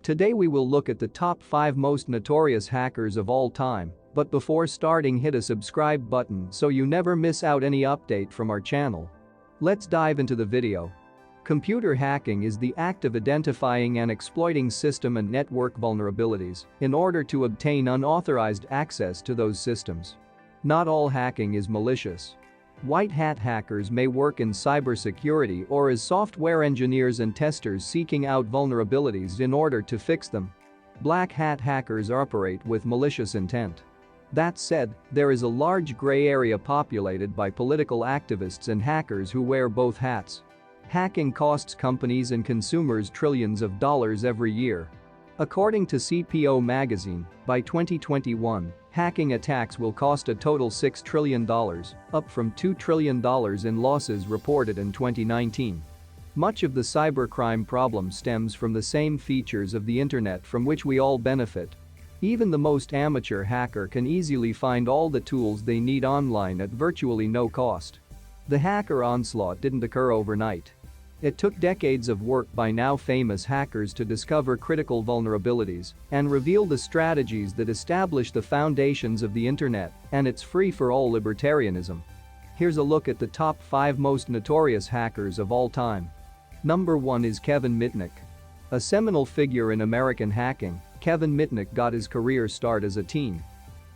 Today we will look at the top 5 most notorious hackers of all time, but before starting hit a subscribe button so you never miss out any update from our channel. Let's dive into the video. Computer hacking is the act of identifying and exploiting system and network vulnerabilities in order to obtain unauthorized access to those systems. Not all hacking is malicious. White hat hackers may work in cybersecurity or as software engineers and testers seeking out vulnerabilities in order to fix them. Black hat hackers operate with malicious intent. That said, there is a large gray area populated by political activists and hackers who wear both hats. Hacking costs companies and consumers trillions of dollars every year. According to CPO magazine, by 2021, hacking attacks will cost a total $6 trillion, up from $2 trillion in losses reported in 2019. Much of the cybercrime problem stems from the same features of the internet from which we all benefit. Even the most amateur hacker can easily find all the tools they need online at virtually no cost. The hacker onslaught didn't occur overnight. It took decades of work by now famous hackers to discover critical vulnerabilities and reveal the strategies that establish the foundations of the internet and its free-for-all libertarianism. Here's a look at the top 5 most notorious hackers of all time. Number 1 is Kevin Mitnick. A seminal figure in American hacking, Kevin Mitnick got his career start as a teen.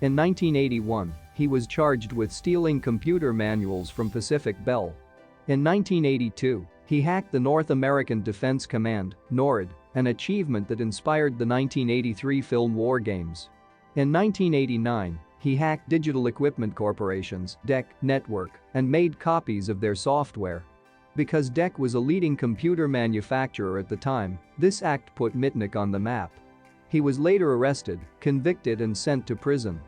In 1981, he was charged with stealing computer manuals from Pacific Bell. In 1982, he hacked the North American Defense Command, NORAD, an achievement that inspired the 1983 film War Games. In 1989, he hacked Digital Equipment Corporation's DEC network and made copies of their software. Because DEC was a leading computer manufacturer at the time, this act put Mitnick on the map. He was later arrested, convicted and sent to prison.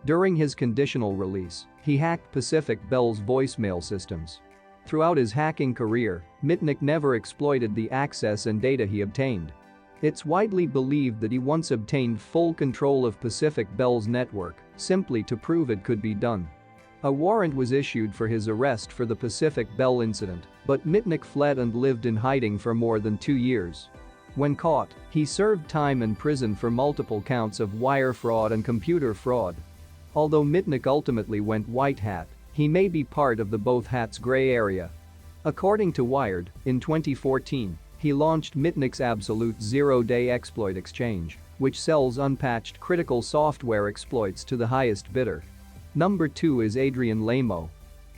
During his conditional release, he hacked Pacific Bell's voicemail systems. Throughout his hacking career, Mitnick never exploited the access and data he obtained. It's widely believed that he once obtained full control of Pacific Bell's network, simply to prove it could be done. A warrant was issued for his arrest for the Pacific Bell incident, but Mitnick fled and lived in hiding for more than 2 years. When caught, he served time in prison for multiple counts of wire fraud and computer fraud. Although Mitnick ultimately went white hat, he may be part of the both hats gray area. According to Wired, in 2014, he launched Mitnick's Absolute Zero-Day Exploit Exchange, which sells unpatched critical software exploits to the highest bidder. Number 2 is Adrian Lamo.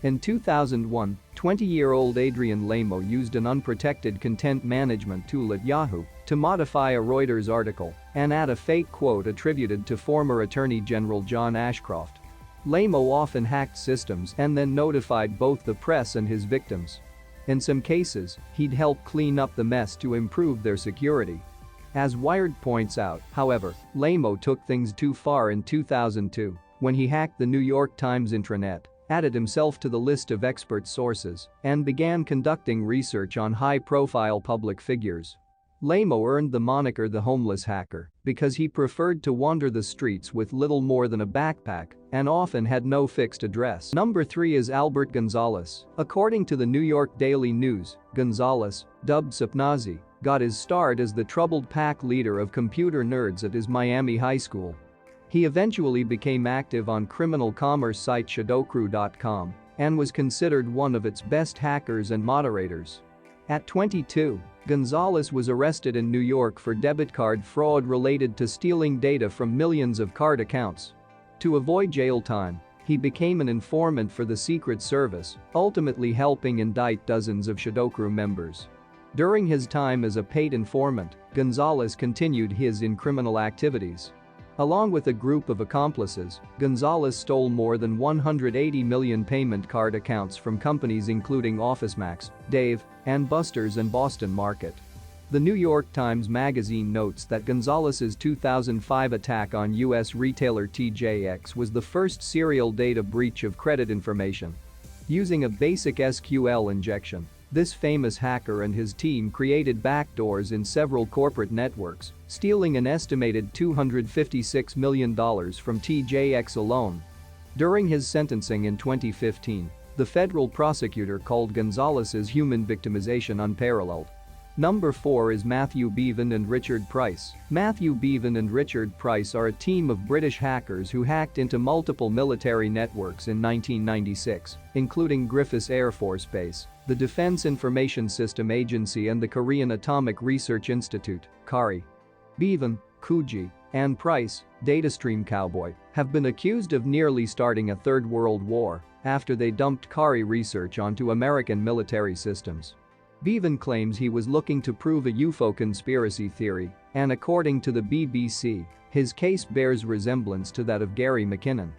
In 2001, 20-year-old Adrian Lamo used an unprotected content management tool at Yahoo to modify a Reuters article and add a fake quote attributed to former Attorney General John Ashcroft. Lamo often hacked systems and then notified both the press and his victims. In some cases, he'd help clean up the mess to improve their security. As Wired points out, however, Lamo took things too far in 2002 when he hacked the New York Times intranet, added himself to the list of expert sources, and began conducting research on high-profile public figures. Lamo earned the moniker the homeless hacker because he preferred to wander the streets with little more than a backpack and often had no fixed address. Number 3 is Albert Gonzalez. According to the New York Daily News, Gonzalez, dubbed Supnazi, got his start as the troubled pack leader of computer nerds at his Miami high school. He eventually became active on criminal commerce site Shadowcrew.com and was considered one of its best hackers and moderators. At 22, Gonzalez was arrested in New York for debit card fraud related to stealing data from millions of card accounts. To avoid jail time, he became an informant for the Secret Service, ultimately helping indict dozens of Shadowcrew members. During his time as a paid informant, Gonzalez continued his criminal activities. Along with a group of accomplices, Gonzalez stole more than 180 million payment card accounts from companies including OfficeMax, Dave, and Buster's and Boston Market. The New York Times Magazine notes that Gonzalez's 2005 attack on U.S. retailer TJX was the first serial data breach of credit information. Using a basic SQL injection, this famous hacker and his team created backdoors in several corporate networks, stealing an estimated $256 million from TJX alone. During his sentencing in 2015, the federal prosecutor called Gonzalez's human victimization unparalleled. Number 4 is Matthew Beaven and Richard Price. Matthew Beaven and Richard Price are a team of British hackers who hacked into multiple military networks in 1996, including Griffiths Air Force Base, the Defense Information System Agency and the Korean Atomic Research Institute, KARI. Beaven, Kuji, and Price, Datastream Cowboy, have been accused of nearly starting a Third World War after they dumped KARI research onto American military systems. Beaven claims he was looking to prove a UFO conspiracy theory, and according to the BBC, his case bears resemblance to that of Gary McKinnon.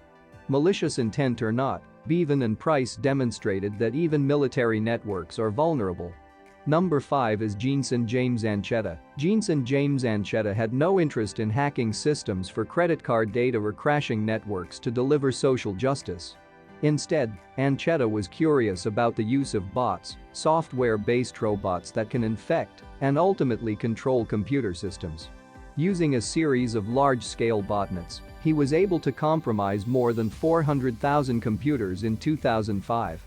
Malicious intent or not, Beaven and Price demonstrated that even military networks are vulnerable. Number 5 is Jeanson James Anchetta. Jeanson James Anchetta had no interest in hacking systems for credit card data or crashing networks to deliver social justice. Instead, Anchetta was curious about the use of bots, software-based robots that can infect and ultimately control computer systems. Using a series of large-scale botnets, he was able to compromise more than 400,000 computers in 2005.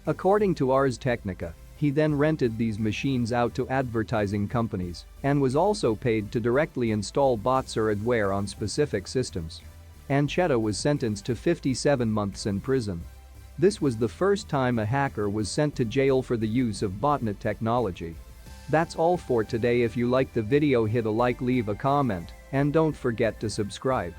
According to Ars Technica, he then rented these machines out to advertising companies and was also paid to directly install bots or adware on specific systems. Anchetta was sentenced to 57 months in prison. This was the first time a hacker was sent to jail for the use of botnet technology. That's all for today. If you liked the video, hit a like, leave a comment, and don't forget to subscribe.